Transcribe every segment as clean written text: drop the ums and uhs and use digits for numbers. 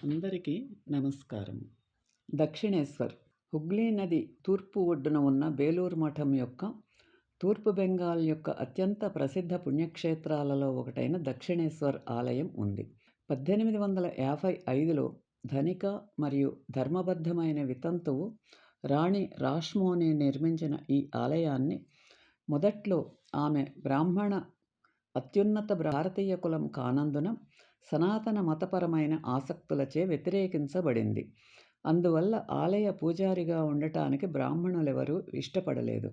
అందరికీ నమస్కారం. దక్షిణేశ్వర్ హుగ్లీ నది తూర్పు ఒడ్డున ఉన్న బేలూరు మఠం యొక్క తూర్పు బెంగాల్ యొక్క అత్యంత ప్రసిద్ధ పుణ్యక్షేత్రాలలో ఒకటైన దక్షిణేశ్వర్ ఆలయం ఉంది. 1855లో ధనిక మరియు ధర్మబద్ధమైన వితంతువు రాణి రాష్మోని నిర్మించిన ఈ ఆలయాన్ని మొదట్లో ఆమె బ్రాహ్మణ అత్యున్నత భారతీయ కులం కానందున సనాతన మతపరమైన ఆసక్తులచే వ్యతిరేకించబడింది. అందువల్ల ఆలయ పూజారిగా ఉండటానికి బ్రాహ్మణులెవరూ ఇష్టపడలేదు.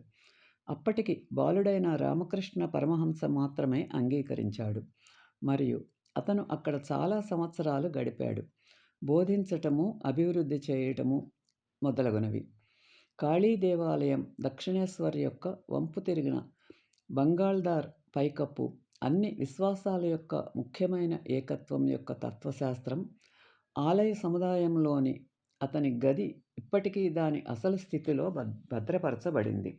అప్పటికి బాలుడైన రామకృష్ణ పరమహంస మాత్రమే అంగీకరించాడు మరియు అతను అక్కడ చాలా సంవత్సరాలు గడిపాడు, బోధించటము, అభివృద్ధి చేయటము మొదలగునవి. కాళీ దేవాలయం, దక్షిణేశ్వర్ యొక్క వంపు తిరిగిన బంగాల్దార్ పైకప్పు అన్ని విశ్వాసాల యొక్క ముఖ్యమైన ఏకత్వం యొక్క తత్వశాస్త్రం, ఆలయ సముదాయంలోని అతని గది ఇప్పటికీ దాని అసలు స్థితిలో భద్రపరచబడింది.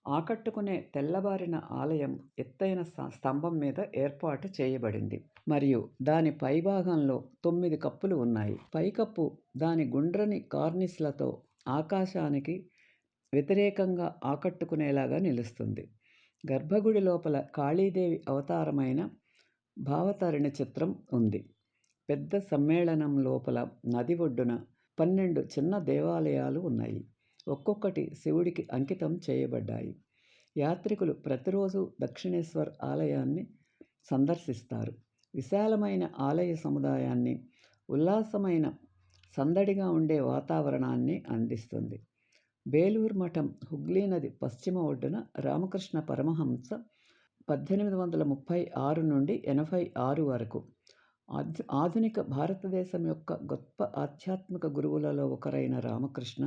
ఆకట్టుకునే తెల్లబారిన ఆలయం ఎత్తైన స్తంభం మీద ఏర్పాటు చేయబడింది మరియు దాని పైభాగంలో 9 కప్పులు ఉన్నాయి. పైకప్పు దాని గుండ్రని కార్నిస్లతో ఆకాశానికి వ్యతిరేకంగా ఆకట్టుకునేలాగా నిలుస్తుంది. గర్భగుడి లోపల కాళీదేవి అవతారమైన భావతరిణి చిత్రం ఉంది. పెద్ద సమ్మేళనం లోపల నది ఒడ్డున 12 చిన్న దేవాలయాలు ఉన్నాయి. ఒక్కొక్కటి శివుడికి అంకితం చేయబడ్డాయి. యాత్రికులు ప్రతిరోజు దక్షిణేశ్వర్ ఆలయాన్ని సందర్శిస్తారు. విశాలమైన ఆలయ సముదాయాన్ని, ఉల్లాసమైన సందడిగా ఉండే వాతావరణాన్ని అందిస్తుంది. బేలూరు మఠం హుగ్లీ నది పశ్చిమ ఒడ్డున రామకృష్ణ పరమహంస 1836 నుండి 86 వరకు ఆధునిక భారతదేశం యొక్క గొప్ప ఆధ్యాత్మిక గురువులలో ఒకరైన రామకృష్ణ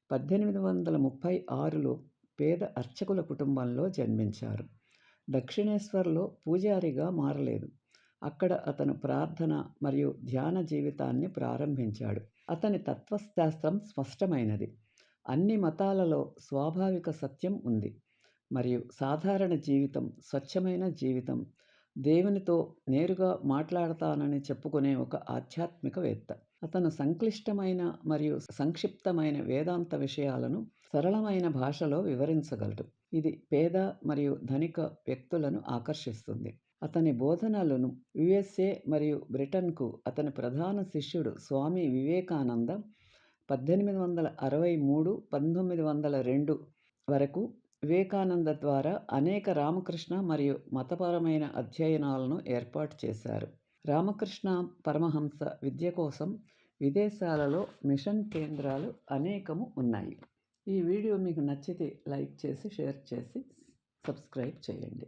1836లో పేద అర్చకుల కుటుంబంలో జన్మించారు. దక్షిణేశ్వర్లో పూజారిగా మారలేదు. అక్కడ అతను ప్రార్థన మరియు ధ్యాన జీవితాన్ని ప్రారంభించాడు. అతని తత్వశాస్త్రం స్పష్టమైనది. అన్ని మతాలలో స్వాభావిక సత్యం ఉంది మరియు సాధారణ జీవితం, స్వచ్ఛమైన జీవితం, దేవునితో నేరుగా మాట్లాడతానని చెప్పుకునే ఒక ఆధ్యాత్మికవేత్త. అతను సంక్లిష్టమైన మరియు సంక్షిప్తమైన వేదాంత విషయాలను సరళమైన భాషలో వివరించగలడు. ఇది పేద మరియు ధనిక వ్యక్తులను ఆకర్షిస్తుంది. అతని బోధనలను USA మరియు బ్రిటన్కు అతని ప్రధాన శిష్యుడు స్వామి వివేకానంద 1863-1902 వరకు వివేకానంద ద్వారా అనేక రామకృష్ణ మరియు మతపరమైన అధ్యయనాలను ఏర్పాటు చేశారు. రామకృష్ణ పరమహంస విద్య కోసం విదేశాలలో మిషన్ కేంద్రాలు అనేకము ఉన్నాయి. ఈ వీడియో మీకు నచ్చితే లైక్ చేసి, షేర్ చేసి, సబ్స్క్రైబ్ చేయండి.